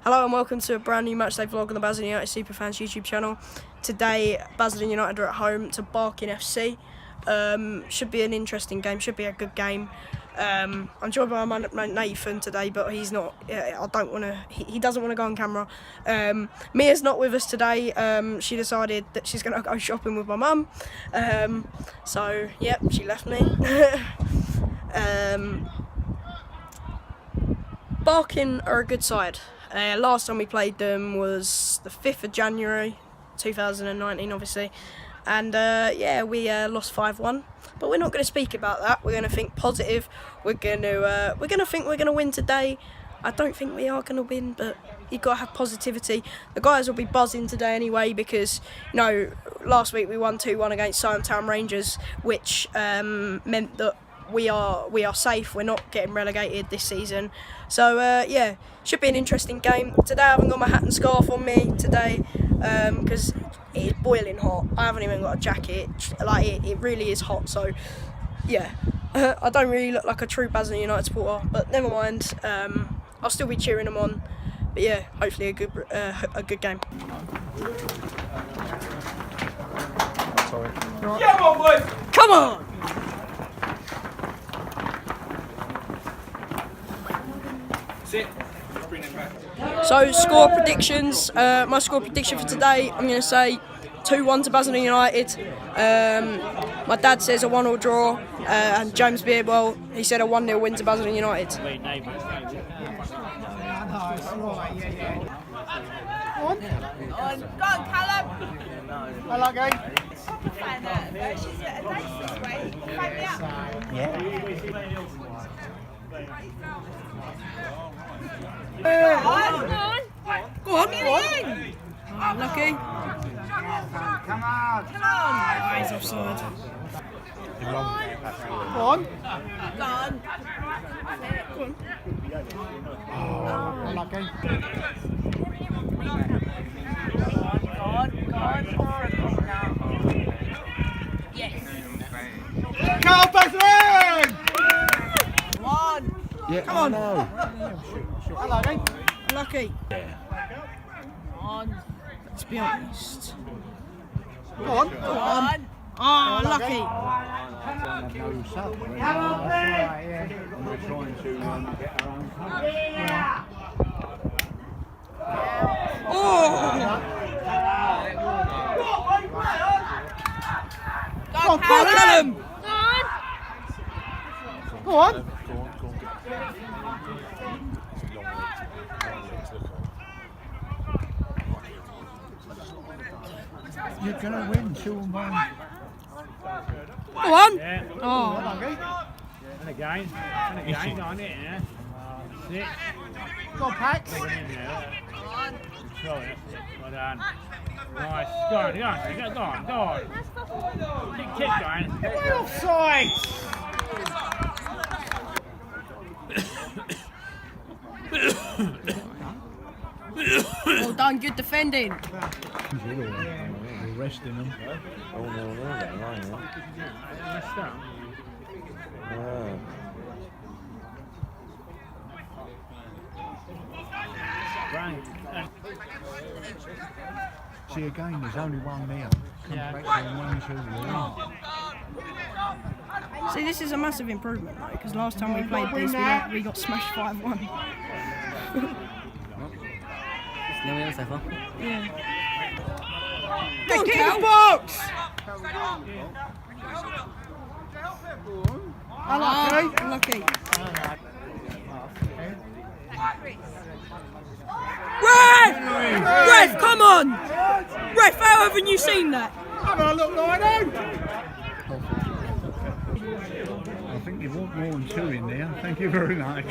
Hello and welcome to a brand new Matchday vlog on the Basildon United Superfans YouTube channel. Today, Basildon United are at home to Barking FC. Should be an interesting game, should be a good game. I'm joined by my Nathan today, but he's not. I don't want to. He doesn't want to go on camera. Mia's not with us today. She decided that she's going to go shopping with my mum. So yep, she left me. Barking are a good side. Last time we played them was the 5th of January 2019, obviously, and yeah, we lost 5-1. But we're not going to speak about that. We're going to think positive. We're going to think we're going to win today. I don't think we are going to win, but you've got to have positivity. The guys will be buzzing today anyway because, you know, last week we won 2-1 against Southampton Rangers, which meant that we are safe. We're not getting relegated this season. So yeah, should be an interesting game. Today I haven't got my hat and scarf on me today because it is boiling hot. I haven't even got a jacket. Like it really is hot. So yeah, I don't really look like a true Basildon United supporter, but never mind. I'll still be cheering them on. But yeah, hopefully a good game. Sorry. Come on, boys! Come on! So score predictions. My score prediction for today, I'm going to say 2-1 to Basildon United. My dad says a 1-1 draw, and James Beardwell, he said a 1-0 win to Basildon United. Go on, Callum. I like game. She's at a race this way. Find me up. Yeah. Go on. Lucky. Come on. He's offside. Go on. I like game. Yes. Carl Basildon! Yeah, Come on. No. I like game. Lucky. Let's be honest. Go on. Oh, lucky. We're trying to get our own club. Oh! Go on, Callum! Go on. You're going to win 2-1. Go on! Yeah. Oh. And again, on it, yeah. 6. Go on, Pax. Control it. Well done. Nice. Go on. Keep going. We're offside. Well done, good defending. We're resting them. Oh, no, Messed up. Right. See, again, there's only one there. Yeah. See, this is a massive improvement, though, because last time we played this, we got smashed 5-1. No win so far. Yeah. Get Go, in Cal. the box. I like game. Lucky. Ref, come on! Ref, how haven't you seen that? I'm going to look like him. I think you want more than 2 in there. Thank you very much.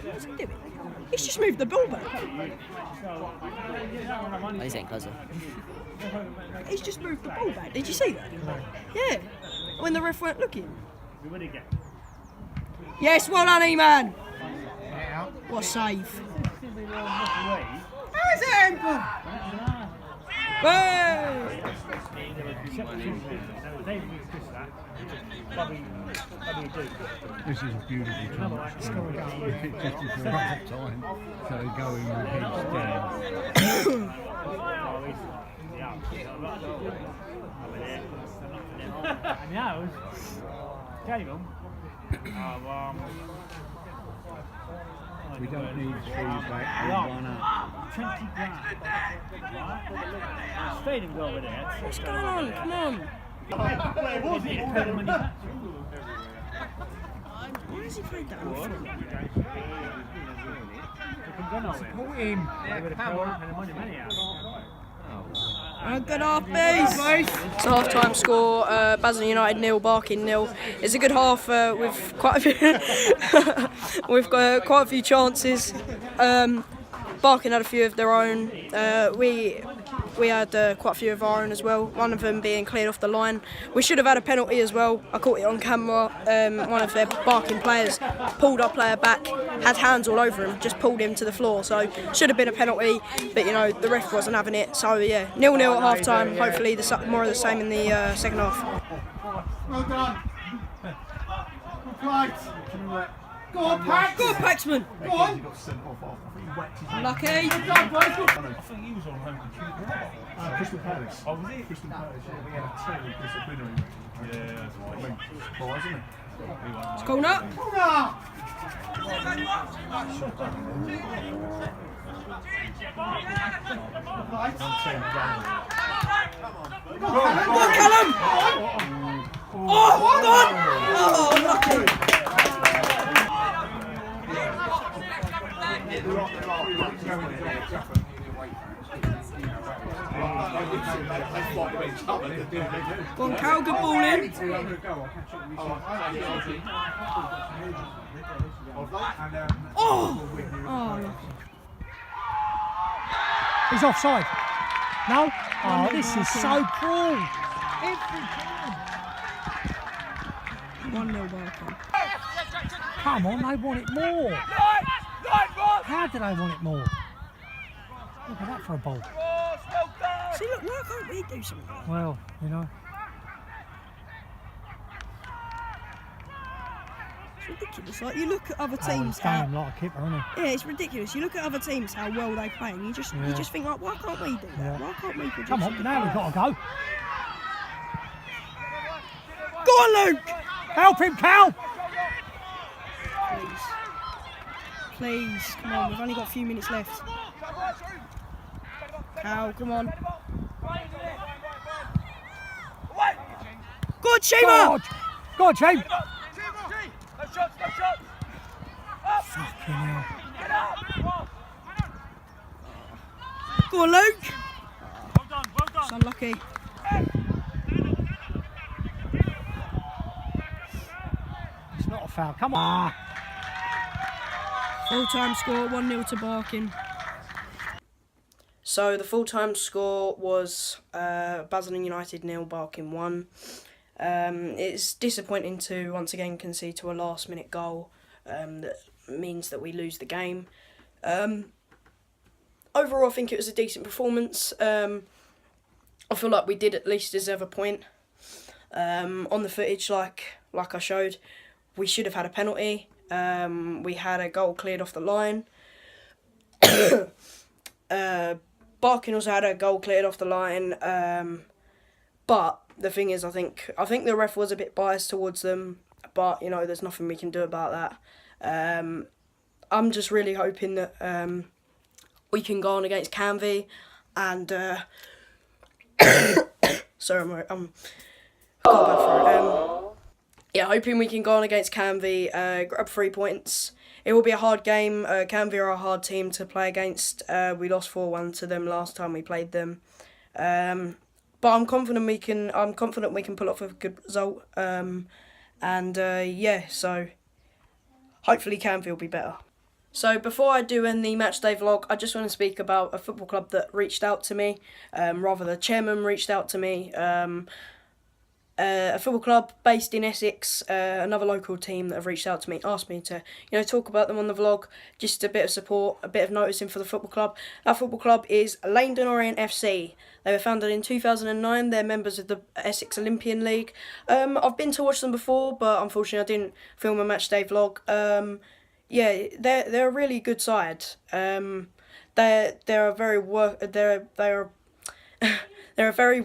What's he doing? He's just moved the ball back. Oh, he's getting closer. He's just moved the ball back. Did you see that? Yeah. When the ref weren't looking. Yes, well done, E-Man. What a save. How is it, Emperor? Way! This is a beautiful time. It's just as the right time, so they go in with heads down. And now, gave them. We don't need 3 back and 1 up. 20 grand. Right? Stadium go over there. What's going on? Come on. Where was it? Why has he played that on foot? Support him. Good half base. It's a half-time score. Basel United 0, Barking 0. It's a good half with quite a few. We've got quite a few chances. Barking had a few of their own. We had quite a few of our own as well. One of them being cleared off the line. We should have had a penalty as well. I caught it on camera. One of their Barking players pulled our player back, had hands all over him, just pulled him to the floor. So should have been a penalty, but you know the ref wasn't having it. So yeah, 0-0 at half time. Hopefully more of the same in the second half. Well done. Right. Go on, Pax. Go on, Paxman. Go on. Lucky. Well done, boys. I think he was on home computer. Crystal Palace. Oh, was he? Crystal Palace, yeah. We had a terrible disciplinary. Yeah, that's right. Surprise, isn't it? It's corner. Corner. Right. Go on, Callum. Oh, God. Oh, lucky. Go on, Cal, good ball in. Oh! Oh, He's offside. No? Oh, this is so cruel. Every time. 1-0 Barking. Come on, they want it more. How do they want it more? Look at that for a ball. See, look, why can't we do something? Well, you know. It's ridiculous. Like, you look at other Oh, teams. he's done him like a keeper, isn't he? Yeah, it's ridiculous. You look at other teams, how well they play, and you just think, like, why can't we do that? Yeah. Why can't we produce Come on, something? now we've got to go. Go on, Luke! Help him, Cal! Please. Please, come on, we've only got a few minutes left. Cal, come on. Good, Shima! Go on, Shane! Fucking hell. Go on, Luke! It's unlucky. It's not a foul, come on. Full-time score, 1-0 to Barking. So the full-time score was Basel United 0, Barking 1. It's disappointing to once again concede to a last-minute goal that means that we lose the game. Overall, I think it was a decent performance. I feel like we did at least deserve a point. On the footage, like I showed, we should have had a penalty. We had a goal cleared off the line. Barking also had a goal cleared off the line. But the thing is, I think the ref was a bit biased towards them. But you know, there's nothing we can do about that. I'm just really hoping that we can go on against Canvey, and sorry, I'm got bad throat. Yeah, hoping we can go on against Canvey, grab 3 points. It will be a hard game. Canvey are a hard team to play against. We lost 4-1 to them last time we played them. But I'm confident we can pull off a good result. Yeah, so hopefully Canvey will be better. So before I do end the Matchday vlog, I just want to speak about a football club that reached out to me. Rather, the chairman reached out to me. a football club based in Essex, another local team that have reached out to me, asked me to, talk about them on the vlog, just a bit of support, a bit of noticing for the football club. Our football club is Leighton Orient FC. They were founded in 2009. They're members of the Essex Olympian League. I've been to watch them before, but unfortunately I didn't film a matchday vlog. Yeah, they're a really good side. They're a very they're a very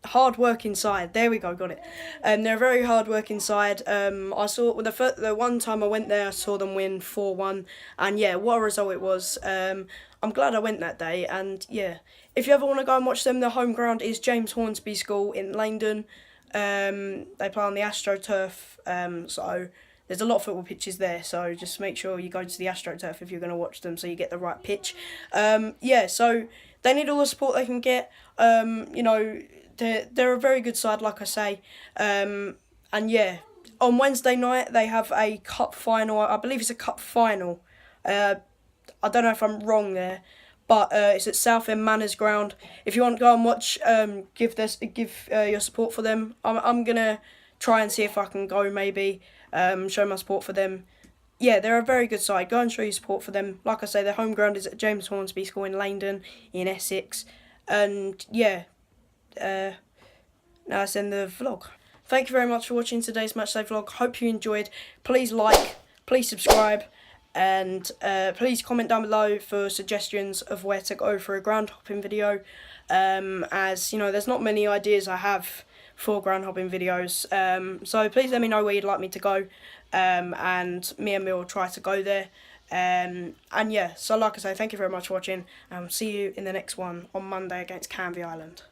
hard working side. There we go, got it. They're a very hard working side. I saw the one time I went there, I saw them win 4-1, and yeah, what a result it was. I'm glad I went that day, and yeah, if you ever want to go and watch them, their home ground is James Hornsby School in Leighton. They play on the AstroTurf, so there's a lot of football pitches there, so just make sure you go to the AstroTurf if you're going to watch them, so you get the right pitch. Yeah, so they need all the support they can get. They're a very good side, like I say. And yeah, on Wednesday night they have a cup final. I believe it's a cup final. I don't know if I'm wrong there, but it's at Southend Manors Ground. If you want to go and watch, give your support for them. I'm gonna try and see if I can go, maybe show my support for them. Yeah, they're a very good side. Go and show your support for them. Like I say, their home ground is at James Hornsby School in Leighton in Essex. And yeah, now it's in the vlog. Thank you very much for watching today's Matchday vlog. Hope you enjoyed. Please like, please subscribe, and please comment down below for suggestions of where to go for a ground hopping video. As you know, there's not many ideas I have for ground hopping videos. So please let me know where you'd like me to go, and me and Mill will try to go there. And yeah, so like I say, thank you very much for watching, and we'll see you in the next one on Monday against Canvey Island.